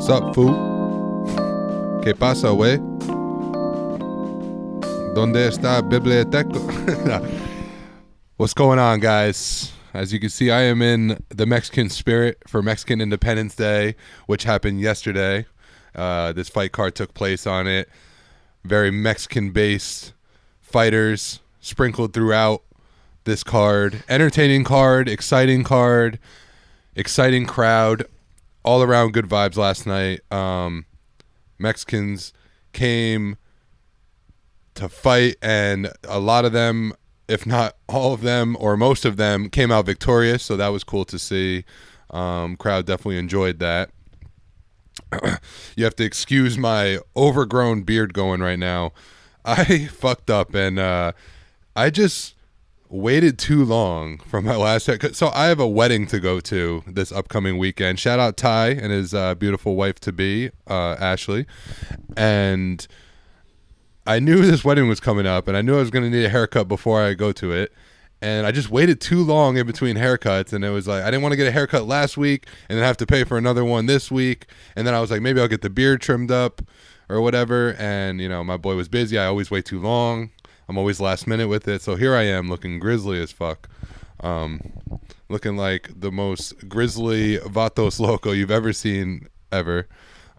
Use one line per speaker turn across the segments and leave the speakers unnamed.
Sup, fool? ¿Qué pasa, wey? ¿Dónde está biblioteca? What's going on, guys? As you can see, I am in the Mexican spirit for Mexican Independence Day, which happened yesterday. This fight card took place on it. Very Mexican-based fighters sprinkled throughout this card. Entertaining card, exciting crowd. All around good vibes last night. Mexicans came to fight, and a lot of them, if not all of them or most of them, came out victorious, so that was cool to see. Crowd definitely enjoyed that. You have to excuse my overgrown beard going right now. I fucked up, and I just waited too long for my last haircut. So I have a wedding to go to this upcoming weekend. Shout out Ty and his beautiful wife-to-be, Ashley. And I knew this wedding was coming up, and I knew I was going to need a haircut before I go to it. And I just waited too long in between haircuts, and it was like I didn't want to get a haircut last week and then have to pay for another one this week. And then I was like, maybe I'll get the beard trimmed up or whatever. And, you know, my boy was busy. I always wait too long. I'm always last minute with it. So here I am looking grizzly as fuck. Looking like the most grizzly Vatos Loco you've ever seen ever.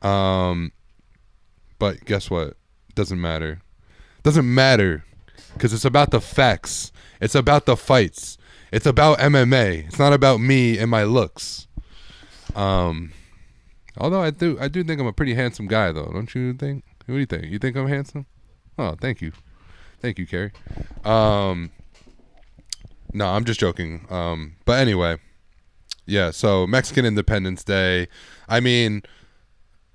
But guess what? Doesn't matter. Doesn't matter because it's about the facts. It's about the fights. It's about MMA. It's not about me and my looks. Although I do think I'm a pretty handsome guy, though. Don't you think? What do you think? You think I'm handsome? Oh, thank you. Thank you, Carrie. No, I'm just joking. But anyway, yeah, so Mexican Independence Day. I mean,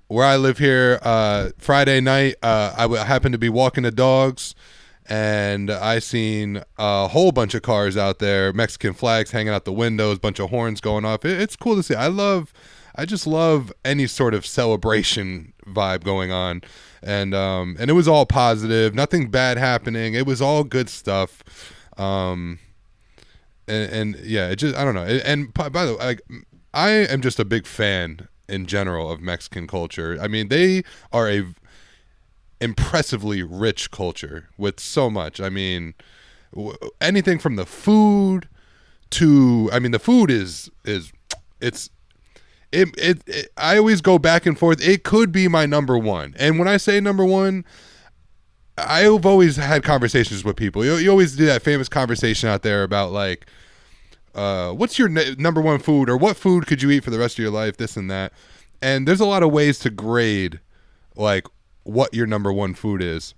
where I live here, Friday night, I happened to be walking the dogs, and I seen a whole bunch of cars out there, Mexican flags hanging out the windows, bunch of horns going off. It's cool to see. I just love any sort of celebration vibe going on. And it was all positive, nothing bad happening. It was all good stuff. And yeah, it just, I don't know. And by the way, like, I am just a big fan in general of Mexican culture. I mean, they are a impressively rich culture with so much. I mean, anything from the food to, I mean, the food is I always go back and forth. It could be my number one. And when I say number one, I've always had conversations with people. You always do that famous conversation out there about like, what's your number one food, or what food could you eat for the rest of your life, this and that. And there's a lot of ways to grade like what your number one food is.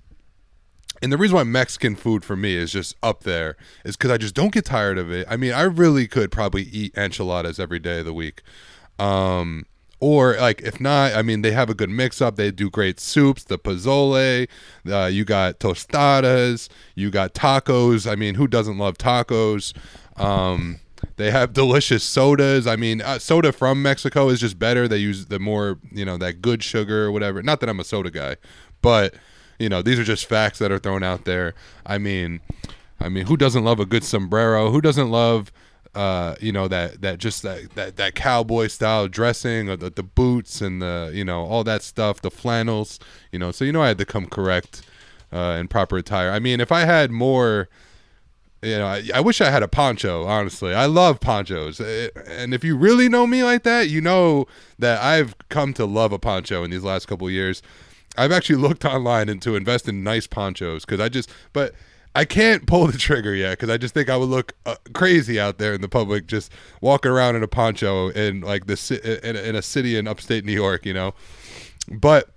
And the reason why Mexican food for me is just up there is because I just don't get tired of it. I mean, I really could probably eat enchiladas every day of the week. Or like, if not, I mean, they have a good mix up. They do great soups, the pozole, you got tostadas, you got tacos. I mean, who doesn't love tacos? They have delicious sodas. I mean, soda from Mexico is just better. They use the more, you know, that good sugar or whatever. Not that I'm a soda guy, but you know, these are just facts that are thrown out there. I mean, who doesn't love a good sombrero? Who doesn't love you know, that cowboy style dressing, or the boots and the, you know, all that stuff, the flannels, you know. So, you know, I had to come correct in proper attire. I mean, if I had more, you know, I wish I had a poncho, honestly. I love ponchos. And if you really know me like that, you know that I've come to love a poncho in these last couple of years. I've actually looked online to invest in nice ponchos but I can't pull the trigger yet because I just think I would look crazy out there in the public, just walking around in a poncho in like in a city in upstate New York, you know. But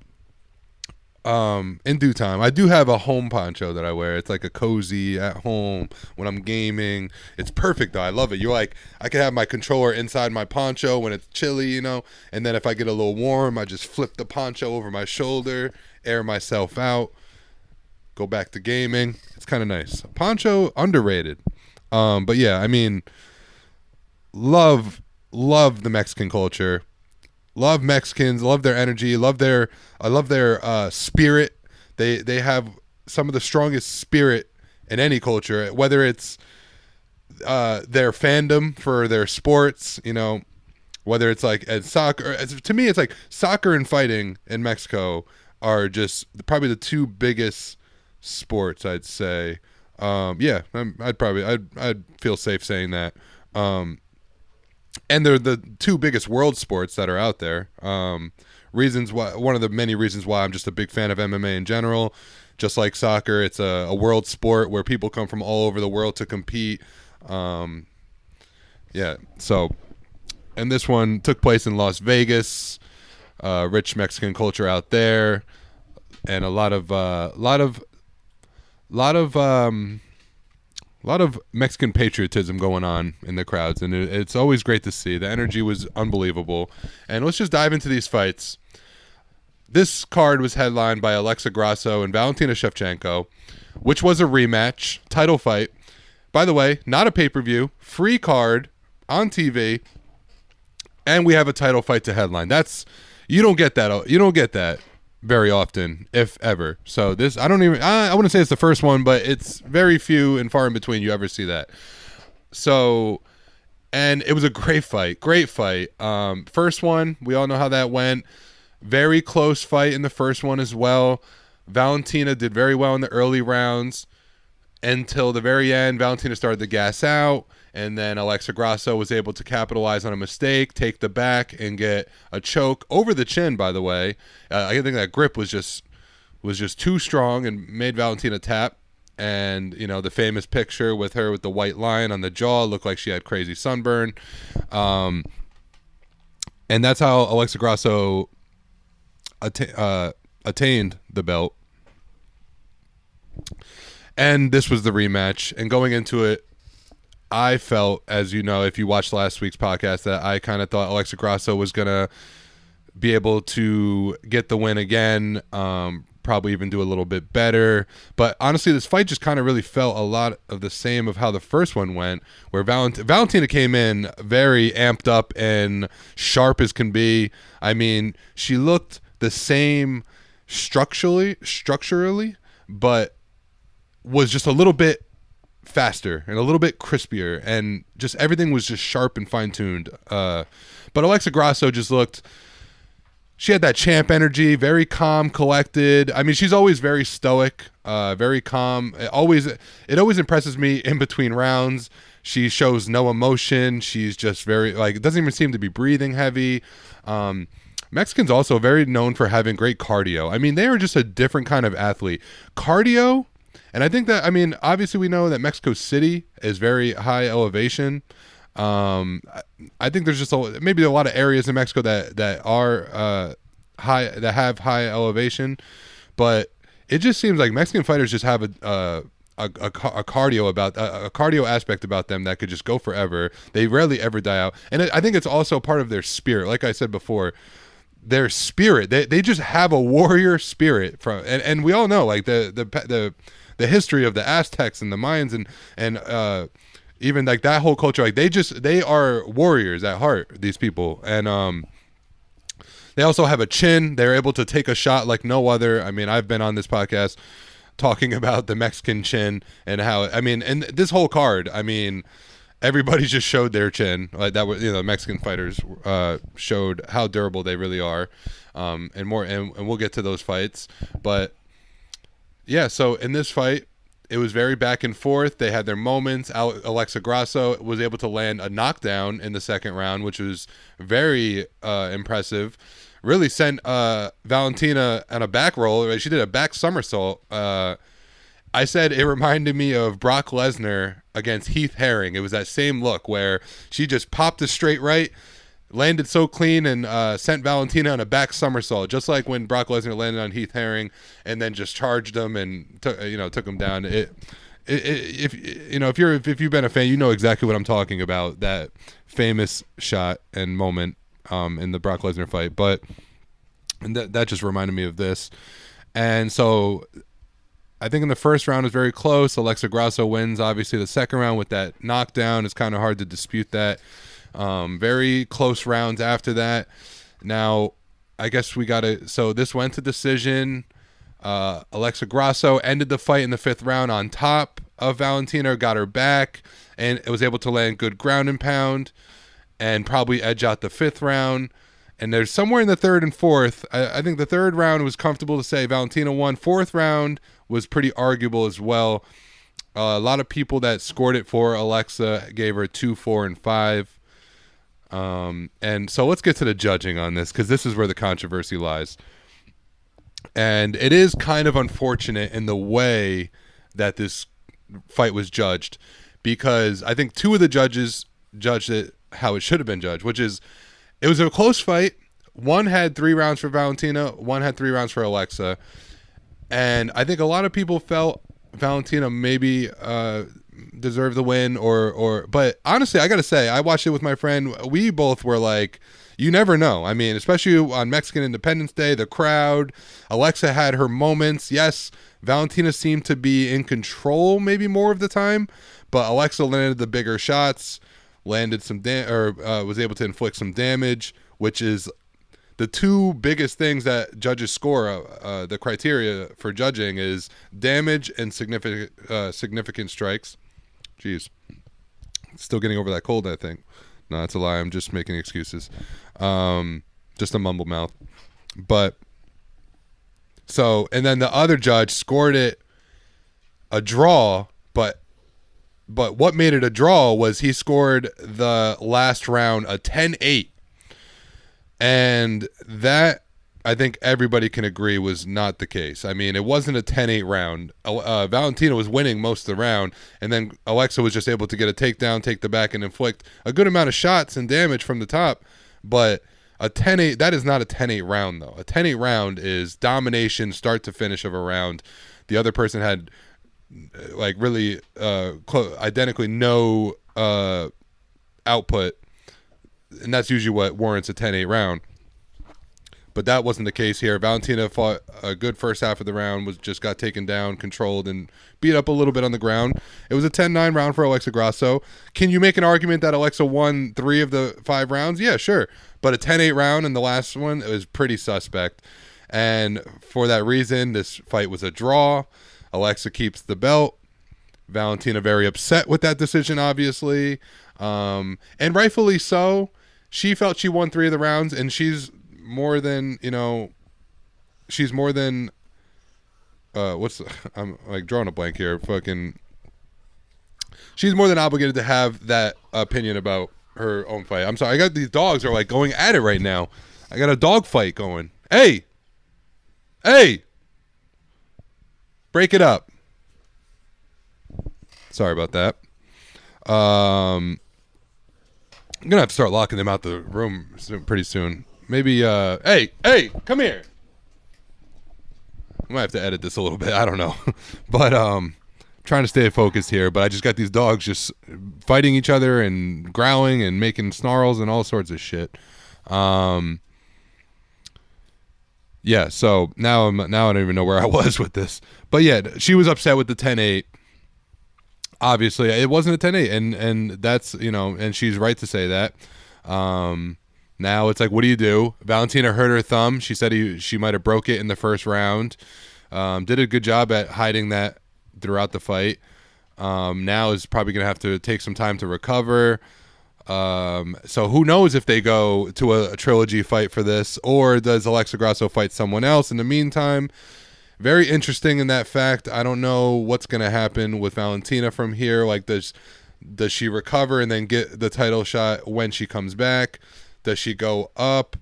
in due time, I do have a home poncho that I wear. It's like a cozy at home when I'm gaming. It's perfect though. I love it. You're like, I can have my controller inside my poncho when it's chilly, you know. And then if I get a little warm, I just flip the poncho over my shoulder, air myself out, go back to gaming. It's kind of nice. Poncho, underrated. But yeah, I mean, love the Mexican culture. Love Mexicans, love their energy, I love their spirit. They have some of the strongest spirit in any culture, whether it's their fandom for their sports, you know, Whether it's like at soccer, to me, it's like soccer and fighting in Mexico are just probably the two biggest sports, I'd say. Yeah, I'd feel safe saying that. And they're the two biggest world sports that are out there. Reasons why, one of the many reasons why I'm just a big fan of MMA in general. Just like soccer, it's a world sport where people come from all over the world to compete. Yeah, so, and this one took place in Las Vegas. Rich Mexican culture out there, and a lot of Mexican patriotism going on in the crowds, and it's always great to see. The energy was unbelievable. And let's just dive into these fights. This card was headlined by Alexa Grasso and Valentina Shevchenko, which was a rematch, title fight. By the way, not a pay-per-view, free card on TV, and we have a title fight to headline. You don't get that very often, if ever. So this, I wouldn't say it's the first one, but it's very few and far in between you ever see that. So, and it was a great fight. First one, we all know how that went. Very close fight in the first one as well. Valentina did very well in the early rounds until the very end. Valentina started to gas out, and then Alexa Grasso was able to capitalize on a mistake, take the back, and get a choke over the chin, by the way. I think that grip was just too strong and made Valentina tap. And, the famous picture with her with the white line on the jaw looked like she had crazy sunburn. And that's how Alexa Grasso attained the belt. And this was the rematch. And going into it, I felt, as you know, if you watched last week's podcast, that I kind of thought Alexa Grasso was going to be able to get the win again, probably even do a little bit better. But honestly, this fight just kind of really felt a lot of the same of how the first one went, where Valentina came in very amped up and sharp as can be. I mean, she looked the same structurally, but was just a little bit faster and a little bit crispier, and just everything was just sharp and fine-tuned. But Alexa Grasso just she had that champ energy, very calm, collected. I mean, she's always very stoic, very calm. It always impresses me in between rounds. She shows no emotion. She's just very, it doesn't even seem to be breathing heavy. Mexicans also very known for having great cardio. I mean, they are just a different kind of athlete. Cardio. And I think that, obviously we know that Mexico City is very high elevation. I think there's just maybe a lot of areas in Mexico that are high, that have high elevation, but it just seems like Mexican fighters just have a cardio aspect about them that could just go forever. They rarely ever die out, and I think it's also part of their spirit. Like I said before, their spirit. They just have a warrior spirit and we all know the history of the Aztecs and the Mayans and even that whole culture. They are warriors at heart, these people. And they also have a chin. They're able to take a shot like no other. I mean, I've been on this podcast talking about the Mexican chin and how, and this whole card, everybody just showed their chin. That was, Mexican fighters showed how durable they really are, and more. And we'll get to those fights, but yeah. So in this fight, it was very back and forth. They had their moments. Alexa Grasso was able to land a knockdown in the second round, which was very impressive. Really sent Valentina on a back roll. She did a back somersault. I said it reminded me of Brock Lesnar against Heath Herring. It was that same look where she just popped a straight right, landed so clean, and sent Valentina on a back somersault, just like when Brock Lesnar landed on Heath Herring and then just charged him and took him down. If you've been a fan, you know exactly what I'm talking about. That famous shot and moment in the Brock Lesnar fight, and that just reminded me of this. And so I think in the first round it was very close. Alexa Grasso wins, obviously. The second round with that knockdown, it's kind of hard to dispute that. Very close rounds after that. Now, I guess so this went to decision. Alexa Grasso ended the fight in the fifth round on top of Valentina, got her back, and it was able to land good ground and pound. and probably edge out the 5th round. And there's somewhere in the 3rd and 4th. I think the 3rd round was comfortable to say Valentina won. 4th round was pretty arguable as well. A lot of people that scored it for Alexa gave her 2, 4, and 5. And so let's get to the judging on this, because this is where the controversy lies. And it is kind of unfortunate in the way that this fight was judged, because I think 2 of the judges judged it how it should have been judged, which is it was a close fight. One had 3 rounds for Valentina, one had 3 rounds for Alexa. And I think a lot of people felt Valentina maybe deserved the win, but honestly, I got to say, I watched it with my friend. We both were like, you never know. I mean, especially on Mexican Independence Day, the crowd, Alexa had her moments. Yes, Valentina seemed to be in control maybe more of the time, but Alexa landed the bigger shots, landed some was able to inflict some damage, which is the 2 biggest things that judges score. The criteria for judging is damage and significant strikes. Jeez, still getting over that cold, I think. No, that's a lie. I'm just making excuses. Just a mumble mouth. But so, and then the other judge scored it a draw, but what made it a draw was he scored the last round a 10-8. And that, I think everybody can agree, was not the case. I mean, it wasn't a 10-8 round. Valentina was winning most of the round, and then Alexa was just able to get a takedown, take the back, and inflict a good amount of shots and damage from the top. But a 10-8, that is not a 10-8 round, though. A 10-8 round is domination, start to finish of a round. The other person had, like, really identically no output, and that's usually what warrants a 10-8 round. But that wasn't the case here. Valentina fought a good first half of the round, just got taken down, controlled, and beat up a little bit on the ground. It was a 10-9 round for Alexa Grasso. Can you make an argument that Alexa won 3 of the 5 rounds? Yeah, sure. But a 10-8 round in the last one, it was pretty suspect. And for that reason, this fight was a draw. Alexa keeps the belt. Valentina very upset with that decision, obviously. And rightfully so. She felt she won 3 of the rounds, and she's more than, she's more than, I'm like drawing a blank here. She's more than obligated to have that opinion about her own fight. I'm sorry. I got these dogs are like going at it right now. I got a dog fight going. Hey, break it up. Sorry about that. I'm going to have to start locking them out the room pretty soon. Maybe, hey, come here. I might have to edit this a little bit. I don't know. But trying to stay focused here. But I just got these dogs just fighting each other and growling and making snarls and all sorts of shit. Yeah, so now I don't even know where I was with this. But yeah, she was upset with the 10-8. Obviously, it wasn't a 10-8, and that's, and she's right to say that. Now it's like, what do you do? Valentina hurt her thumb. She said she might have broke it in the first round. Did a good job at hiding that throughout the fight. Now is probably going to have to take some time to recover. So who knows if they go to a trilogy fight for this, or does Alexa Grasso fight someone else in the meantime? Very interesting in that fact. I don't know what's going to happen with Valentina from here. Like, does she recover and then get the title shot when she comes back? Does she go up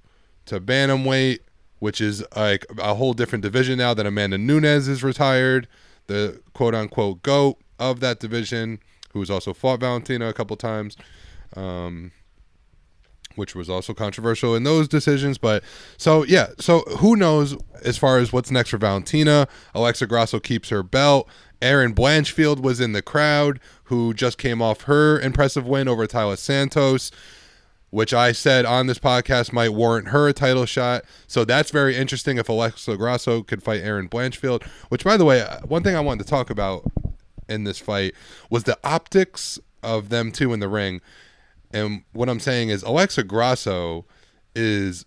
to bantamweight, which is like a whole different division now that Amanda Nunes is retired, the quote-unquote GOAT of that division, who's also fought Valentina a couple times, which was also controversial in those decisions. But so who knows as far as what's next for Valentina. Alexa Grasso keeps her belt. Erin Blanchfield was in the crowd, who just came off her impressive win over Tyler Santos, which I said on this podcast might warrant her a title shot. So that's very interesting if Alexa Grasso could fight Erin Blanchfield, which, by the way, one thing I wanted to talk about in this fight was the optics of them two in the ring. And what I'm saying is Alexa Grasso is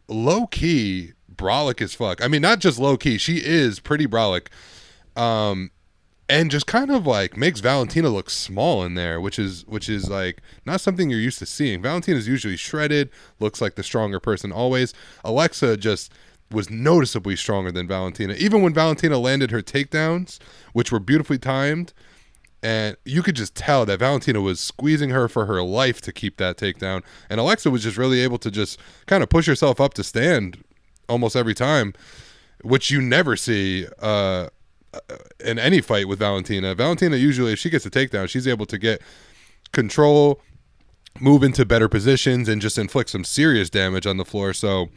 low-key brolic as fuck. I mean, not just low-key. She is pretty brolic. and just kind of like makes Valentina look small in there, which is like not something you're used to seeing. Valentina's usually shredded, looks like the stronger person always. Alexa just was noticeably stronger than Valentina. Even when Valentina landed her takedowns, which were beautifully timed, and you could just tell that Valentina was squeezing her for her life to keep that takedown. And Alexa was just really able to just kind of push herself up to stand almost every time, which you never see in any fight with Valentina. Valentina usually, if she gets a takedown, she's able to get control, move into better positions, and just inflict some serious damage on the floor. So,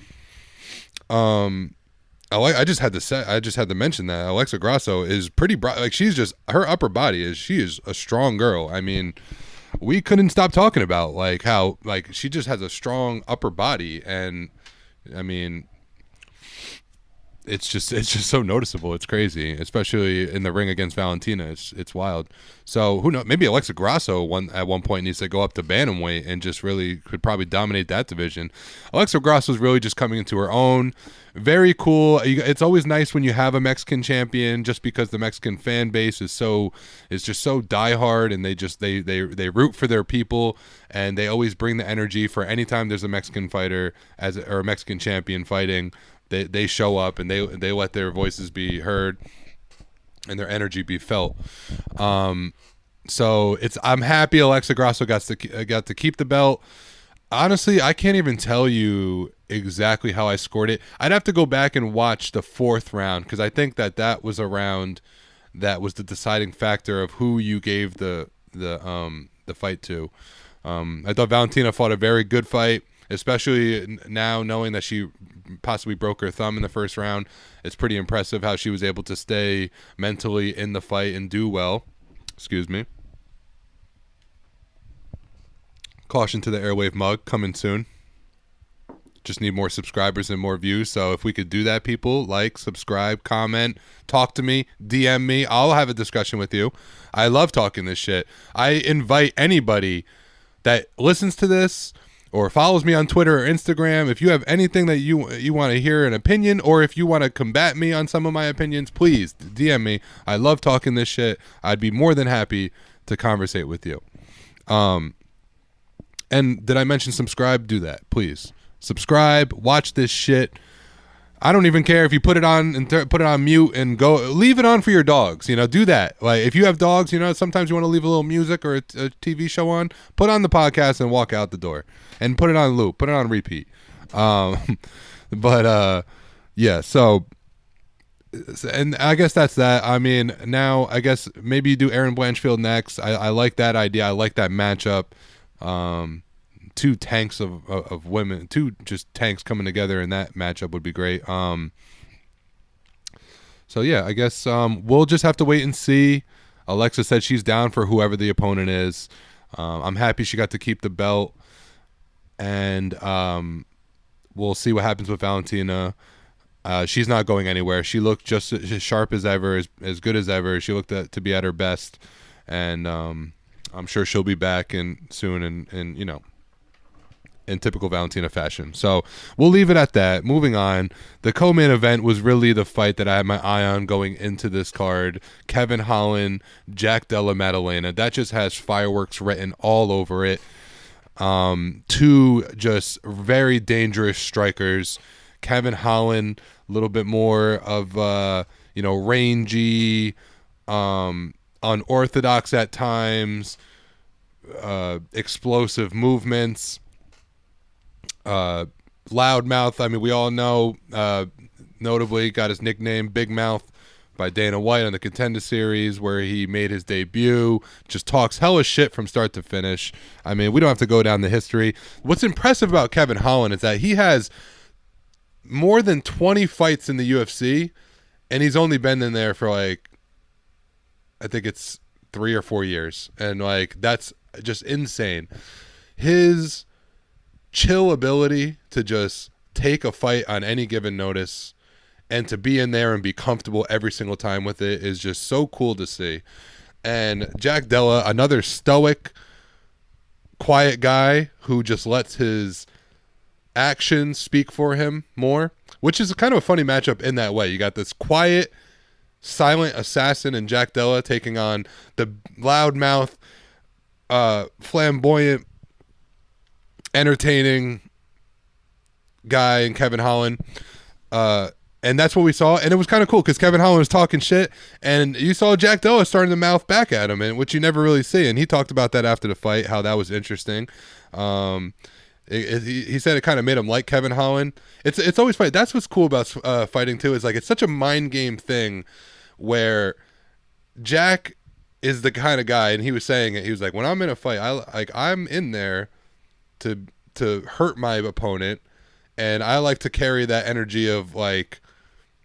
I just had to mention that Alexa Grasso is pretty broad. Like, she's just, her upper body she is a strong girl. I mean, we couldn't stop talking about like how like she just has a strong upper body, and I mean, it's just so noticeable. It's crazy, especially in the ring against Valentina. It's wild. So who knows? Maybe Alexa Grasso at one point needs to go up to bantamweight and just really could probably dominate that division. Alexa Grasso is really just coming into her own. Very cool. It's always nice when you have a Mexican champion, just because the Mexican fan base is just so diehard, and they root for their people, and they always bring the energy for anytime there's a Mexican fighter or a Mexican champion fighting. They show up, and they let their voices be heard and their energy be felt. So I'm happy Alexa Grasso got to keep the belt. Honestly, I can't even tell you exactly how I scored it. I'd have to go back and watch the 4th round, because I think that was a round that was the deciding factor of who you gave the fight to. I thought Valentina fought a very good fight, especially now knowing that she possibly broke her thumb in the 1st round. It's pretty impressive how she was able to stay mentally in the fight and do well. Excuse me. Caution to the Airwave mug, coming soon. Just need more subscribers and more views. So if we could do that, people, like, subscribe, comment, talk to me, DM me. I'll have a discussion with you. I love talking this shit. I invite anybody that listens to this or follows me on Twitter or Instagram. If you have anything that you want to hear an opinion, or if you want to combat me on some of my opinions, please DM me. I love talking this shit. I'd be more than happy to conversate with you. And did I mention subscribe? Do that, please. Subscribe, watch this shit. I don't even care if you put it on and put it on mute and go leave it on for your dogs. Do that. Like, if you have dogs, sometimes you want to leave a little music or a TV show on. Put on the podcast and walk out the door, and put it on loop. Put it on repeat. Yeah. So, and I guess that's that. I mean, now I guess maybe you do Aaron Blanchfield next. I like that idea. I like that matchup. 2 tanks of women, 2 just tanks coming together in that matchup would be great. So yeah, I guess we'll just have to wait and see. Alexa said she's down for whoever the opponent is. I'm happy she got to keep the belt, and we'll see what happens with Valentina. She's not going anywhere. She looked just as sharp as ever, as good as ever. She looked to be at her best, and I'm sure she'll be back soon, and in typical Valentina fashion. So we'll leave it at that. Moving on, the co-main event was really the fight that I had my eye on going into this card. Kevin Holland, Jack Della Maddalena. That just has fireworks written all over it. 2 just very dangerous strikers. Kevin Holland, a little bit more of rangy, unorthodox at times, explosive movements. Loudmouth. I mean, we all know, notably got his nickname Big Mouth by Dana White on the Contender Series, where he made his debut. Just talks hella shit from start to finish. I mean, we don't have to go down the history. What's impressive about Kevin Holland is that he has more than 20 fights in the UFC, and he's only been in there for I think it's 3 or 4 years. And that's just insane. His chill ability to just take a fight on any given notice and to be in there and be comfortable every single time with it is just so cool to see. And Jack Della, another stoic, quiet guy who just lets his actions speak for him more, which is kind of a funny matchup in that way. You got this quiet, silent assassin in Jack Della taking on the loudmouth, flamboyant, entertaining guy in Kevin Holland. And that's what we saw, and it was kind of cool because Kevin Holland was talking shit, and you saw Jack Della starting to mouth back at him, and which you never really see. And he talked about that after the fight, how that was interesting. He said it kind of made him like Kevin Holland. It's always fight. That's what's cool about fighting too. Is like it's such a mind game thing, where Jack is the kind of guy, and he was saying it. He was like, when I'm in a fight, I'm in there to hurt my opponent, and I like to carry that energy of like.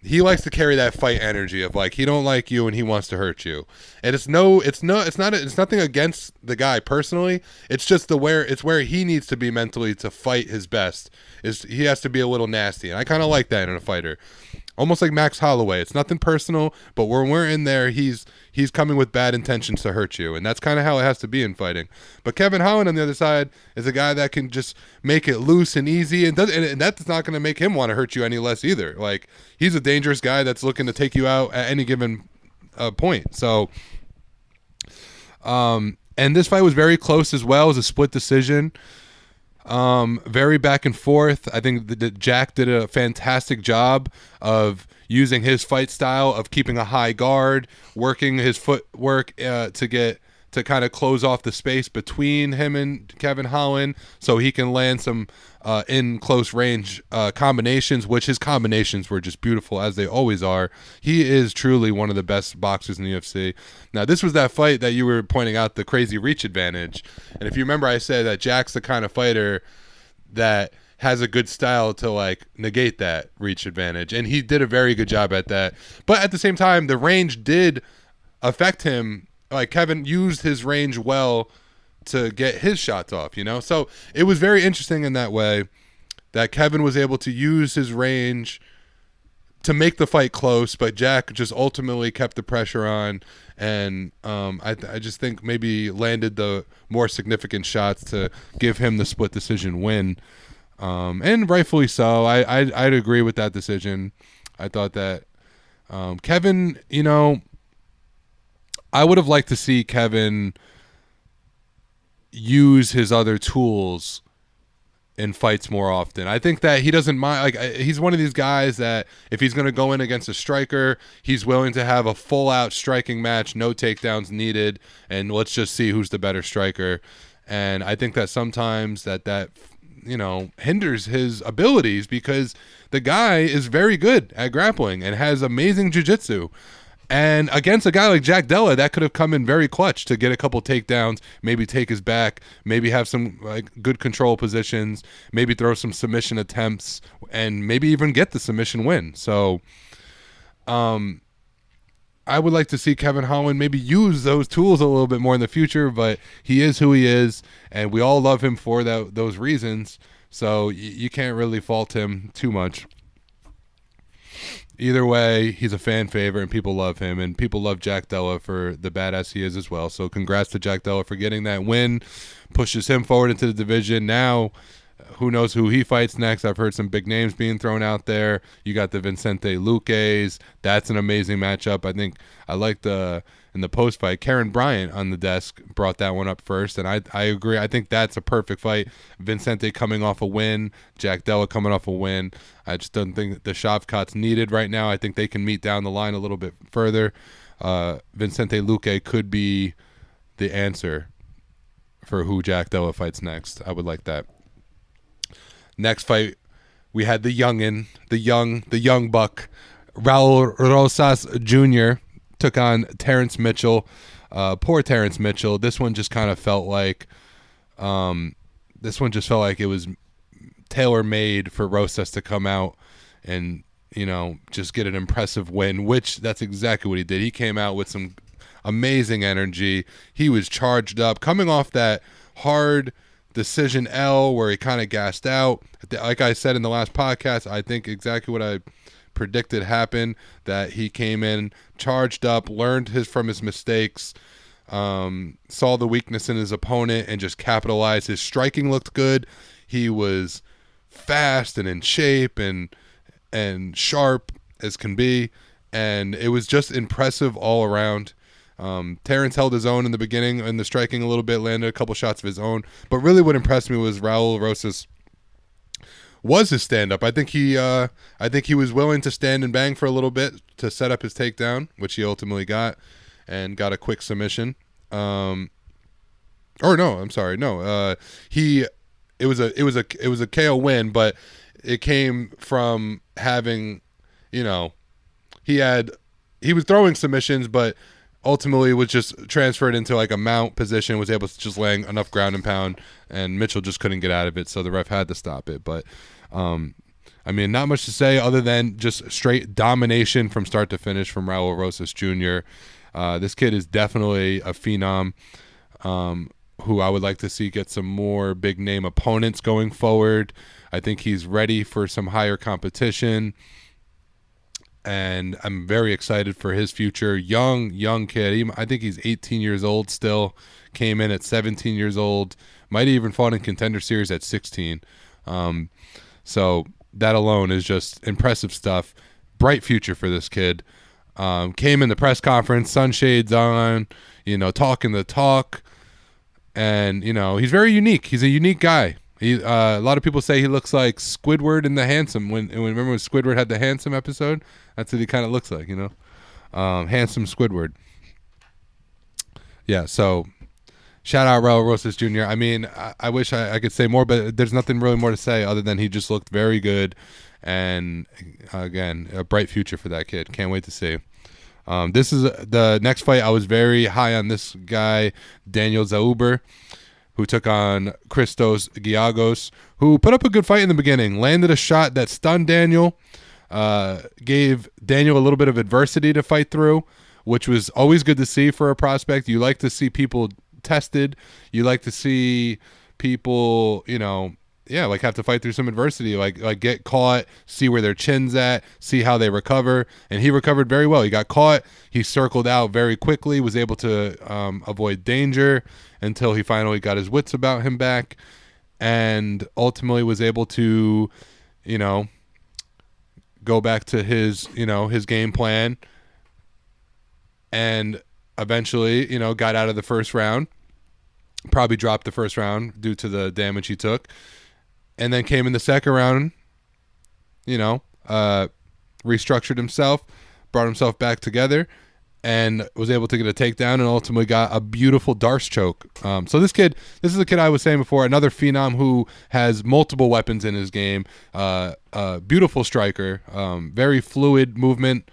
He likes to carry that fight energy of like he don't like you and he wants to hurt you, and it's nothing against the guy personally. It's just where he needs to be mentally to fight his best. Is he has to be a little nasty, and I kind of like that in a fighter, almost like Max Holloway. It's nothing personal, but when we're in there, he's coming with bad intentions to hurt you, and that's kind of how it has to be in fighting. But Kevin Holland on the other side is a guy that can just make it loose and easy, and that's not going to make him want to hurt you any less either. Like he's a dangerous guy that's looking to take you out at any given point. So, and this fight was very close as well. It was a split decision. Very back and forth. I think that Jack did a fantastic job of using his fight style of keeping a high guard, working his footwork to kind of close off the space between him and Kevin Holland so he can land some in close range combinations, which his combinations were just beautiful as they always are. He is truly one of the best boxers in the UFC. Now, this was that fight that you were pointing out, the crazy reach advantage. And if you remember, I said that Jack's the kind of fighter that has a good style to like negate that reach advantage. And he did a very good job at that. But at the same time, the range did affect him. Like Kevin used his range well to get his shots off, you know? So it was very interesting in that way that Kevin was able to use his range to make the fight close, but Jack just ultimately kept the pressure on, and I just think maybe landed the more significant shots to give him the split decision win. And rightfully so. I'd agree with that decision. I thought that Kevin, you know, I would have liked to see Kevin use his other tools in fights more often. I think that he doesn't mind. Like he's one of these guys that if he's going to go in against a striker, he's willing to have a full-out striking match, no takedowns needed, and let's just see who's the better striker. And I think that sometimes that you know hinders his abilities because the guy is very good at grappling and has amazing jiu-jitsu. And against a guy like Jack Della, that could have come in very clutch to get a couple takedowns, maybe take his back, maybe have some like good control positions, maybe throw some submission attempts, and maybe even get the submission win. So I would like to see Kevin Holland maybe use those tools a little bit more in the future, but he is who he is, and we all love him for those reasons. So you can't really fault him too much. Either way, he's a fan favorite and people love him, and people love Jack Della for the badass he is as well. So congrats to Jack Della for getting that win. Pushes him forward into the division. Now, who knows who he fights next? I've heard some big names being thrown out there. You got the Vicente Luques. That's an amazing matchup. I think I like in the post fight, Karen Bryant on the desk brought that one up first, and I agree. I think that's a perfect fight. Vicente coming off a win, Jack Della coming off a win. I just don't think the Shavkat's needed right now. I think they can meet down the line a little bit further. Vicente Luque could be the answer for who Jack Della fights next. I would like that. Next fight, we had the young buck, Raul Rosas Jr. took on Terrence Mitchell. Poor Terrence Mitchell. This one just kind of felt like, it was tailor-made for Rosas to come out and, you know, just get an impressive win, which that's exactly what he did. He came out with some amazing energy. He was charged up, coming off that hard decision L where he kind of gassed out. Like I said in the last podcast, I think exactly what I predicted happened, that he came in charged up, learned from his mistakes, saw the weakness in his opponent and just capitalized. His striking looked good. He was fast and in shape and sharp as can be, and it was just impressive all around. Terrence held his own in the beginning and the striking a little bit, landed a couple shots of his own. But really what impressed me was RAUL Rosas was his stand-up. I think he was willing to stand and bang for a little bit to set up his takedown, which he ultimately got, and got a quick submission. It was a KO win, but it came from having, he was throwing submissions, but ultimately was just transferred into like a mount position, was able to just laying enough ground and pound, and Mitchell just couldn't get out of it, so the ref had to stop it. But not much to say other than just straight domination from start to finish from RAUL Rosas Jr. This kid is definitely a phenom, who I would like to see get some more big name opponents going forward. I think he's ready for some higher competition, and I'm very excited for his future. Young kid. I think he's 18 years old still. Came in at 17 years old. Might have even fought in Contender Series at 16. So that alone is just impressive stuff. Bright future for this kid. Came in the press conference, sunshades on, talking the talk. And, he's very unique. He's a unique guy. A lot of people say he looks like Squidward in The Handsome. Remember when Squidward had the Handsome episode? That's what he kind of looks like, Handsome Squidward. Yeah, so shout out RAUL Rosas Jr. I wish I could say more, but there's nothing really more to say other than he just looked very good. And, again, a bright future for that kid. Can't wait to see. This is the next fight. I was very high on this guy, Daniel ZELHUBER, who took on Christos Giagos, who put up a good fight in the beginning, landed a shot that stunned Daniel, gave Daniel a little bit of adversity to fight through, which was always good to see for a prospect. You like to see people tested. You like to see people, have to fight through some adversity, like get caught, see where their chin's at, see how they recover. And he recovered very well. He got caught. He circled out very quickly, was able to avoid danger until he finally got his wits about him back, and ultimately was able to, go back to his game plan, and eventually, got out of the first round. Probably dropped the first round due to the damage he took. And then came in the second round, restructured himself, brought himself back together, and was able to get a takedown, and ultimately got a beautiful DARCE choke. So this is the kid I was saying before, another phenom who has multiple weapons in his game, beautiful striker, very fluid movement,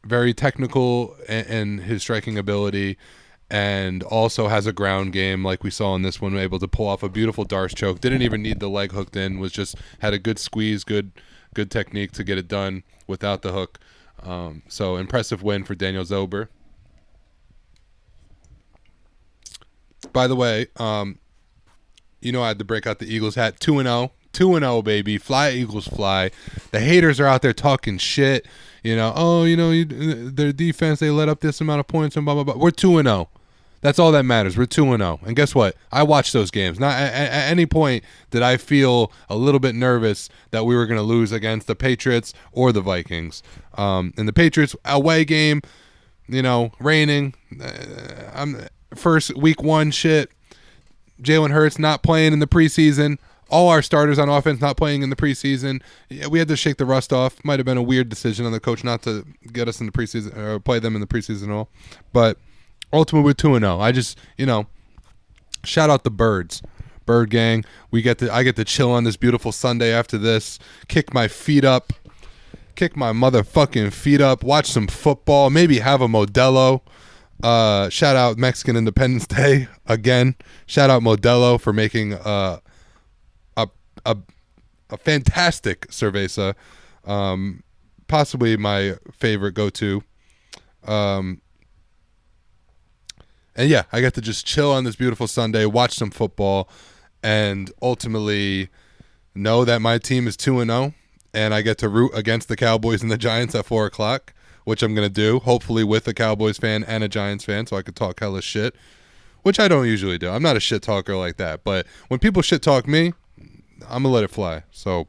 very technical in his striking ability, and also has a ground game like we saw in this one, able to pull off a beautiful DARCE choke. Didn't even need the leg hooked in, had a good squeeze, good technique to get it done without the hook. So impressive win for Daniel ZELHUBER. By the way, I had to break out the Eagles hat. 2-0. 2-0, baby. Fly, Eagles, fly. The haters are out there talking shit. Their defense, they let up this amount of points and blah, blah, blah. We're 2-0. That's all that matters. We're 2-0. And guess what? I watched those games. Not at any point did I feel a little bit nervous that we were going to lose against the Patriots or the Vikings. And the Patriots away game, raining. First week 1 shit. Jalen Hurts not playing in the preseason. All our starters on offense not playing in the preseason. Yeah, we had to shake the rust off. Might have been a weird decision on the coach not to get us in the preseason or play them in the preseason and all. But ultimately, we're 2-0. I just, shout out the Birds. Bird gang. I get to chill on this beautiful Sunday after this. Kick my motherfucking feet up. Watch some football. Maybe have a Modelo. Shout out Mexican Independence Day again. Shout out Modelo for making a fantastic cerveza, possibly my favorite go-to. And yeah, I got to just chill on this beautiful Sunday, watch some football, and ultimately know that my team is 2-0, and I get to root against the Cowboys and the Giants at 4 o'clock, which I'm going to do, hopefully with a Cowboys fan and a Giants fan, so I could talk hella shit, which I don't usually do. I'm not a shit talker like that, but when people shit talk me, I'm going to let it fly. So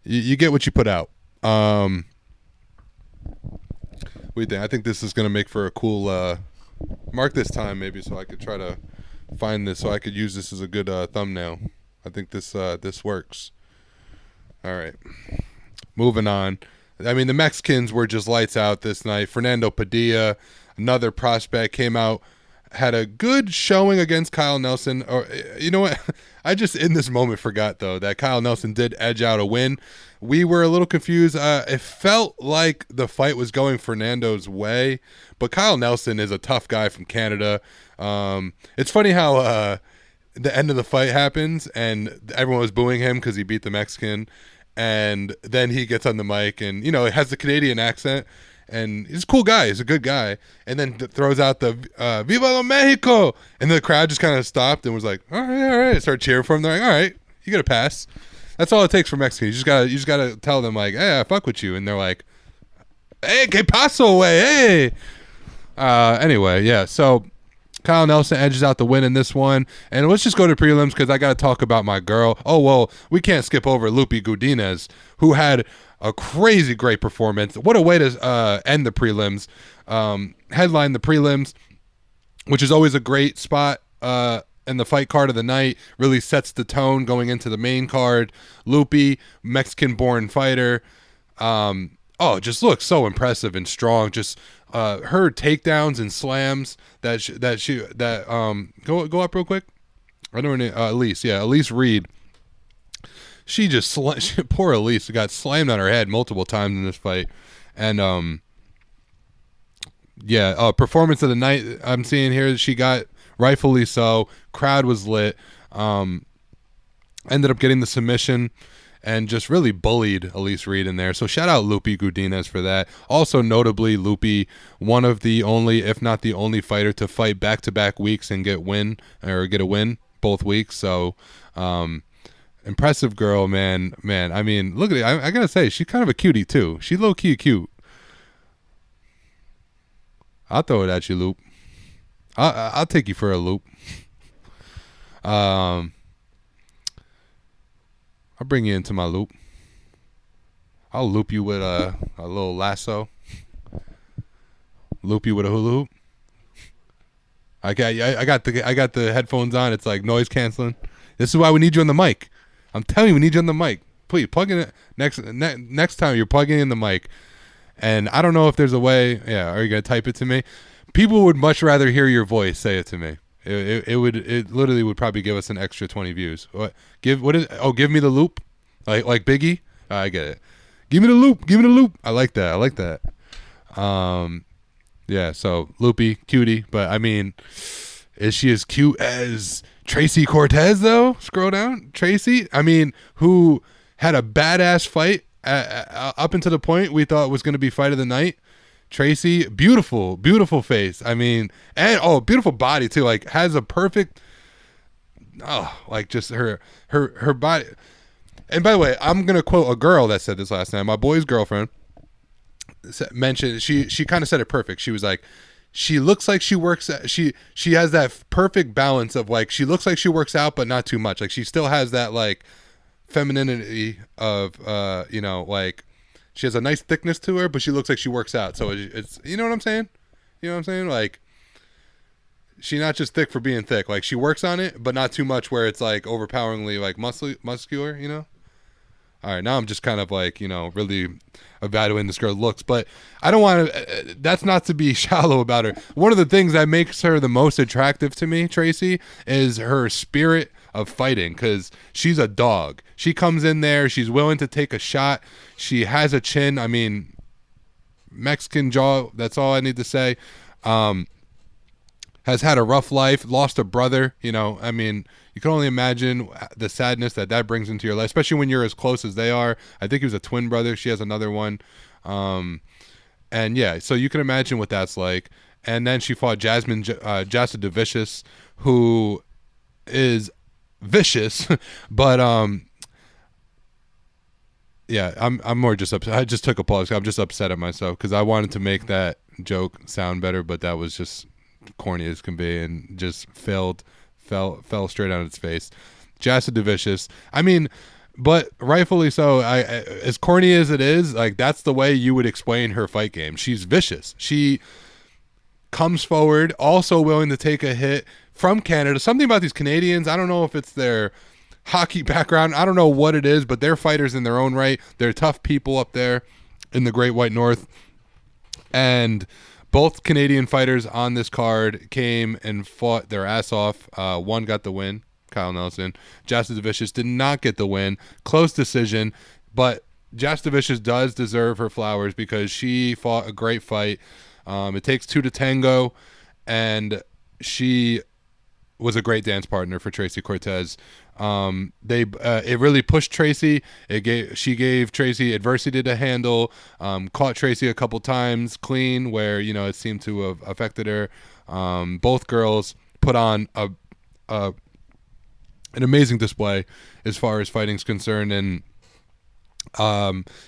you get what you put out. What do you think? I think this is gonna make for a cool mark this time maybe, so I could try to find this so I could use this as a good thumbnail. I think this works. All right, moving on. I mean, the Mexicans were just lights out this night. Fernando Padilla, another prospect, came out, had a good showing against Kyle Nelson. Or you know what? I just in this moment forgot though that Kyle Nelson did edge out a win. We were a little confused. It felt like the fight was going Fernando's way, but Kyle Nelson is a tough guy from Canada. It's funny how the end of the fight happens and everyone was booing him because he beat the Mexican, and then he gets on the mic and it has the Canadian accent. And he's a cool guy. He's a good guy. And then throws out the Viva la Mexico. And the crowd just kind of stopped and was like, all right. Start cheering for him. They're like, all right, you got to pass. That's all it takes for Mexicans. You just gotta tell them like, hey, I fuck with you. And they're like, hey, que paso, away, hey. Anyway, yeah. So Kyle Nelson edges out the win in this one. And let's just go to prelims because I got to talk about my girl. Oh, well, we can't skip over Loopy GODINEZ, who had a crazy great performance. What a way to end the prelims. Headline the prelims, which is always a great spot in the fight card of the night. Really sets the tone going into the main card. Loopy, Mexican-born fighter. Just looks so impressive and strong. Just her takedowns and slams go up real quick. I don't know. Elise Reed. She just poor Elise got slammed on her head multiple times in this fight, and performance of the night I'm seeing here. She got rightfully so. Crowd was lit. Ended up getting the submission and just really bullied Elise Reed in there. So shout out Loopy GODINEZ for that. Also notably, Loopy, one of the only, if not the only fighter to fight back-to-back weeks and get a win both weeks. So. Impressive girl, man. I mean, look at it. I gotta say, she's kind of a cutie too. She's low key cute. I'll throw it at you, Loop. I'll take you for a loop. I'll bring you into my loop. I'll loop you with a little lasso. Loop you with a hula hoop. I got the headphones on. It's like noise canceling. This is why we need you on the mic. I'm telling you, we need you on the mic. Please plug in it next time. You're plugging in the mic, and I don't know if there's a way. Yeah, are you gonna type it to me? People would much rather hear your voice say it to me. It literally would probably give us an extra 20 views. Give me the loop, like Biggie. I get it. Give me the loop. I like that. Yeah. So Loopy, cutie, but I mean, is she as cute as TRACY CORTEZ though? Scroll down. TRACY, I mean, who had a badass fight up until the point we thought was going to be fight of the night. TRACY, beautiful face. I mean, and beautiful body too. Like has a perfect, just her body. And by the way, I'm gonna quote a girl that said this last night. My boy's girlfriend mentioned she kind of said it perfect. She was like, she looks like she works. She has that perfect balance of like she looks like she works out, but not too much. Like she still has that like femininity of like she has a nice thickness to her, but she looks like she works out. So it's you know what I'm saying? Like she's not just thick for being thick. Like she works on it, but not too much where it's like overpoweringly like muscular. All right, now I'm just kind of like, really evaluating this girl's looks, but I don't want to, that's not to be shallow about her. One of the things that makes her the most attractive to me, TRACY, is her spirit of fighting, because she's a dog. She comes in there, she's willing to take a shot. She has a chin. I mean, Mexican jaw, that's all I need to say. Has had a rough life, lost a brother, I mean, you can only imagine the sadness that brings into your life, especially when you're as close as they are. I think he was a twin brother. She has another one. And yeah, so you can imagine what that's like. And then she fought Jasmine Jasudavicius, who is vicious, but yeah, I'm more just upset. I just took a pause. I'm just upset at myself because I wanted to make that joke sound better, but that was just corny as can be and just fell straight on its face. Jasudavicius. I mean, but rightfully so. As corny as it is, like that's the way you would explain her fight game. She's vicious. She comes forward, also willing to take a hit from Canada. Something about these Canadians, I don't know if it's their hockey background. I don't know what it is, but they're fighters in their own right. They're tough people up there in the Great White North. And both Canadian fighters on this card came and fought their ass off. One got the win, Kyle Nelson. Jastovicius did not get the win. Close decision, but Jastovicius does deserve her flowers because she fought a great fight. It takes two to tango, and she was a great dance partner for Tracy Cortez. It really pushed Tracy. She gave Tracy adversity to handle. Caught Tracy a couple times clean where it seemed to have affected her. Both girls put on an amazing display as far as fighting's concerned, and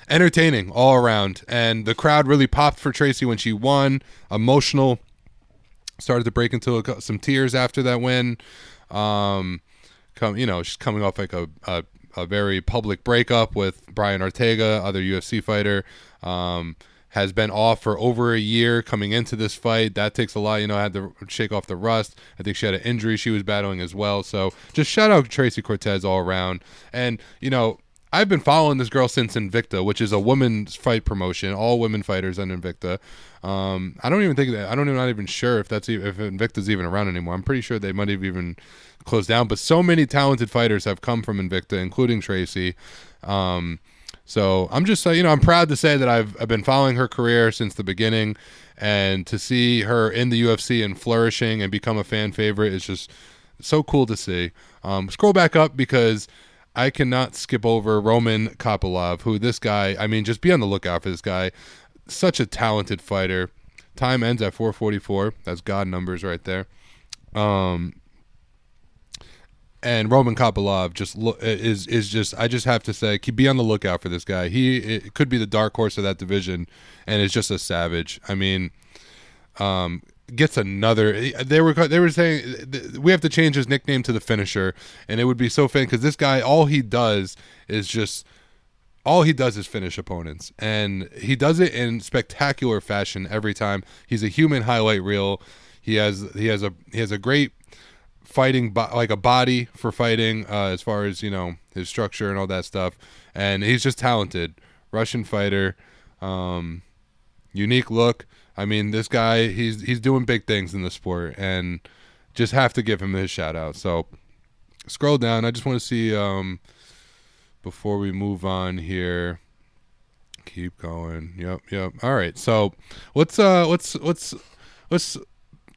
entertaining all around. And the crowd really popped for Tracy when she won. Emotional. Started to break into some tears after that win. She's coming off like a very public breakup with Brian Ortega, other UFC fighter. Has been off for over a year coming into this fight. That takes a lot. Had to shake off the rust. I think she had an injury she was battling as well. So just shout out Tracy Cortez all around. And, I've been following this girl since Invicta, which is a women's fight promotion, all women fighters on Invicta. I'm not even sure if Invicta's even around anymore. I'm pretty sure they might have even closed down. But so many talented fighters have come from Invicta, including Tracy. So I'm just, I'm proud to say that I've been following her career since the beginning, and to see her in the UFC and flourishing and become a fan favorite is just so cool to see. Scroll back up because I cannot skip over Roman Kopylov, who this guy, just be on the lookout for this guy. Such a talented fighter. Time ends at 4:44. That's God numbers right there. And Roman Kopylov I just have to say, be on the lookout for this guy. It could be the dark horse of that division, and is just a savage. Gets another. They were saying we have to change his nickname to the Finisher, and it would be so fun because this guy, all he does is finish opponents, and he does it in spectacular fashion every time. He's a human highlight reel. He has a great fighting like a body for fighting as far as his structure and all that stuff, and he's just talented. Russian fighter, unique look. This guy, he's doing big things in the sport, and just have to give him his shout out. So scroll down. I just want to see before we move on here. Keep going. Yep. All right. So let's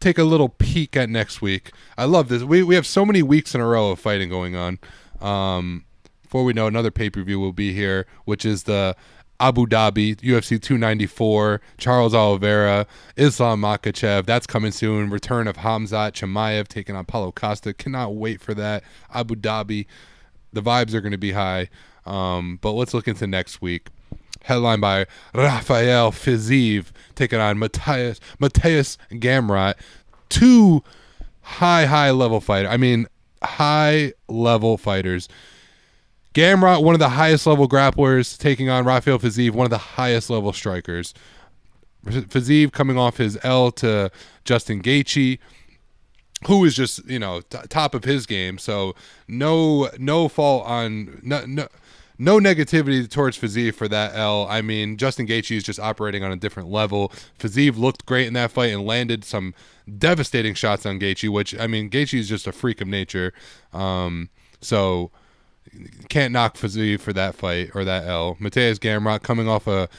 take a little peek at next week. I love this. We have so many weeks in a row of fighting going on. Before we know, another pay-per-view will be here, which is the Abu Dhabi UFC 294, Charles Oliveira, Islam Makhachev. That's coming soon. Return of Hamzat Chimaev taking on Paulo Costa. Cannot wait for that. Abu Dhabi. The vibes are going to be high. But let's look into next week. Headlined by Rafael Fiziev taking on Mateus Gamrot. Two high-level fighters. High-level fighters. Gamrot, one of the highest level grapplers, taking on Rafael Fiziev, one of the highest level strikers. Fiziev coming off his L to Justin Gaethje, who is just top of his game. So no fault on no negativity towards Fiziev for that L. Justin Gaethje is just operating on a different level. Fiziev looked great in that fight and landed some devastating shots on Gaethje, which Gaethje is just a freak of nature. So can't knock Fiziev for that fight or that L. Mateus Gamrot coming off a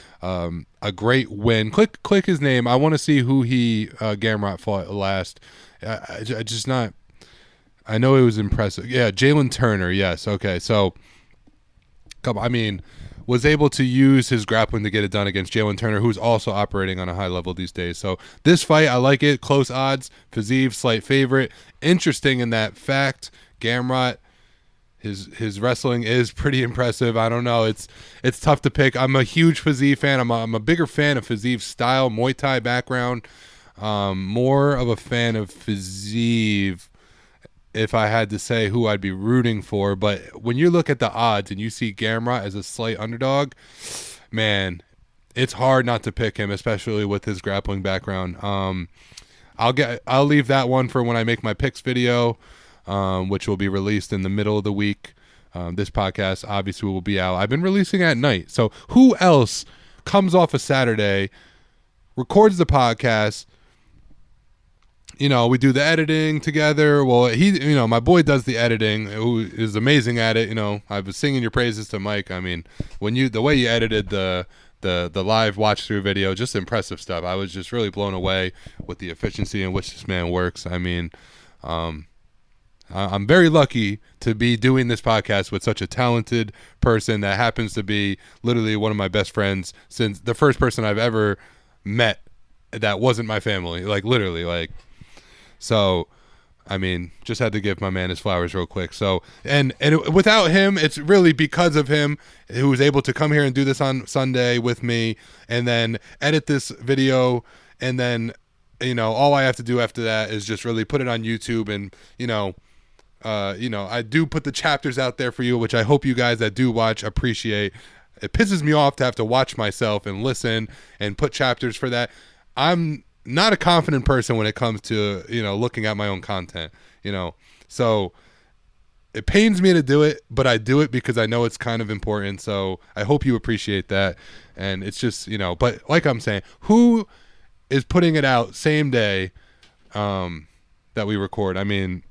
great win. Click his name. I want to see who Gamrot fought last. I know it was impressive. Yeah, Jalen Turner. Yes. Okay. So, was able to use his grappling to get it done against Jalen Turner, who's also operating on a high level these days. So this fight, I like it. Close odds. Fiziev, slight favorite. Interesting in that fact. Gamrot, his wrestling is pretty impressive. I don't know. It's tough to pick. I'm a huge Fiziev fan. I'm a bigger fan of Fiziev's style, Muay Thai background. More of a fan of Fiziev if I had to say who I'd be rooting for. But when you look at the odds and you see Gamrot as a slight underdog, man, it's hard not to pick him, especially with his grappling background. I'll leave that one for when I make my picks video, which will be released in the middle of the week. This podcast obviously will be out. I've been releasing at night. So who else comes off a Saturday, records the podcast? You know, we do the editing together. Well, my boy does the editing, who is amazing at it. You know, I was singing your praises to Mike. I mean, the way you edited the live watch through video, just impressive stuff. I was just really blown away with the efficiency in which this man works. I mean, I'm very lucky to be doing this podcast with such a talented person that happens to be literally one of my best friends since the first person I've ever met that wasn't my family, like literally, like. So, I mean, just had to give my man his flowers real quick. So, without him, it's really because of him who was able to come here and do this on Sunday with me and then edit this video. And then, all I have to do after that is just really put it on YouTube. And, I do put the chapters out there for you, which I hope you guys that do watch appreciate. It pisses me off to have to watch myself and listen and put chapters for that. I'm not a confident person when it comes to, looking at my own content, so it pains me to do it, but I do it because I know it's kind of important. So I hope you appreciate that. And it's just, but like I'm saying, who is putting it out same day that we record? I mean,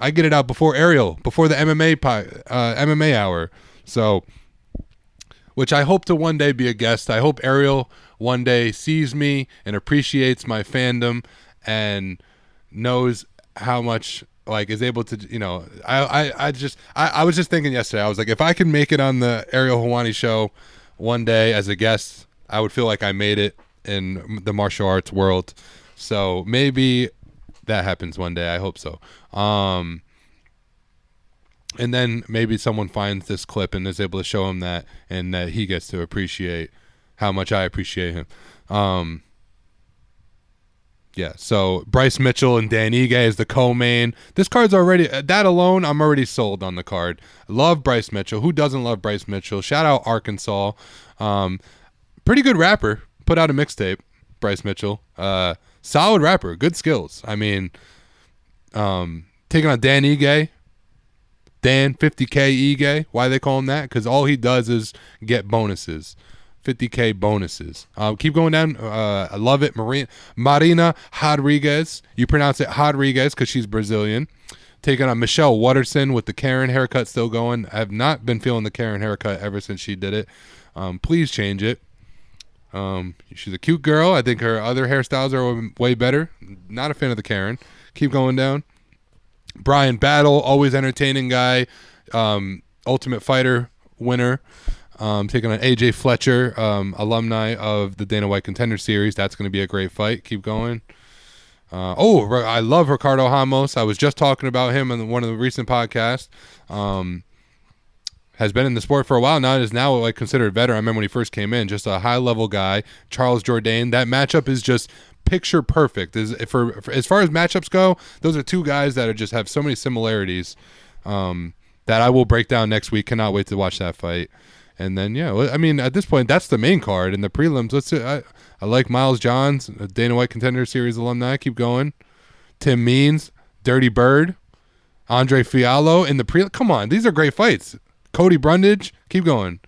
I get it out before Ariel, before the MMA hour. So, which I hope to one day be a guest. I hope Ariel one day sees me and appreciates my fandom and knows how much, like, is able to, I was just thinking yesterday, I was like, if I can make it on the Ariel Helwani show one day as a guest, I would feel like I made it in the martial arts world. So maybe that happens one day. I hope so. And then maybe someone finds this clip and is able to show him that, and that he gets to appreciate how much I appreciate him. Yeah, so Bryce Mitchell and Dan Ige is the co-main. This card's already, that alone, I'm already sold on the card. Love Bryce Mitchell. Who doesn't love Bryce Mitchell? Shout out Arkansas. Pretty good rapper. Put out a mixtape, Bryce Mitchell. Solid rapper. Good skills. I mean, taking on Dan Ige. Dan 50K Ige. Why they call him that? Because all he does is get bonuses. 50K bonuses. Keep going down. I love it. Marina Rodriguez. You pronounce it Rodriguez because she's Brazilian. Taking on Michelle Watterson with the Karen haircut still going. I have not been feeling the Karen haircut ever since she did it. Please change it. She's a cute girl. I think her other hairstyles are way better. Not a fan of the Karen. Keep going down. Brian Battle, always entertaining guy. Ultimate Fighter winner. Taking on AJ Fletcher, alumni of the Dana White Contender Series. That's going to be a great fight. Keep going. I love Ricardo Ramos. I was just talking about him in one of the recent podcasts. Has been in the sport for a while now. Is now like considered a veteran. I remember when he first came in, just a high level guy. Charles Jourdain. That matchup is just picture perfect. As far as matchups go, those are two guys that just have so many similarities that I will break down next week. Cannot wait to watch that fight. And then, I mean, at this point, that's the main card. In the prelims, let's see. I like Miles Johns, a Dana White Contender Series alumni. Keep going. Tim Means, Dirty Bird, Andre Fiallo in the prelim. Come on, these are great fights. Cody Brundage. Keep going.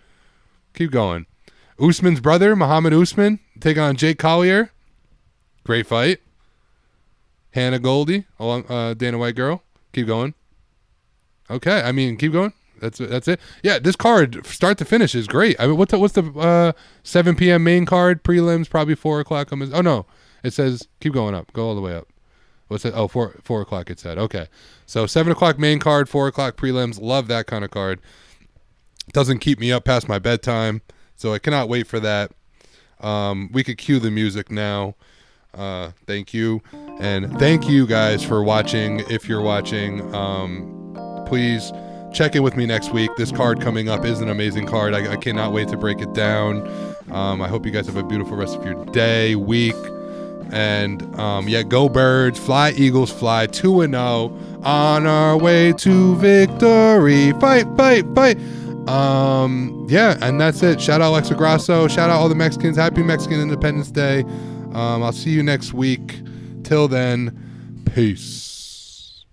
Keep going. Usman's brother, Muhammad Usman, taking on Jake Collier. Great fight. Hannah Goldie, Dana White girl. Keep going. Okay, I mean, keep going. That's it. Yeah, this card, start to finish, is great. I mean, what's the 7 p.m. main card? Prelims, probably 4 o'clock. Oh, no. It says, keep going up. Go all the way up. What's it? Oh, 4 o'clock it said. Okay. So 7 o'clock main card, 4 o'clock prelims. Love that kind of card. Doesn't keep me up past my bedtime. So I cannot wait for that. We could cue the music now. Thank you. And thank you guys for watching. If you're watching, please check in with me next week. This card coming up is an amazing card. I cannot wait to break it down. I hope you guys have a beautiful rest of your day, week. And go Birds, fly Eagles, fly 2-0 on our way to victory. Fight, fight, fight. Yeah, and that's it. Shout out Alexa Grasso. Shout out all the Mexicans. Happy Mexican Independence Day. I'll see you next week. Till then, peace.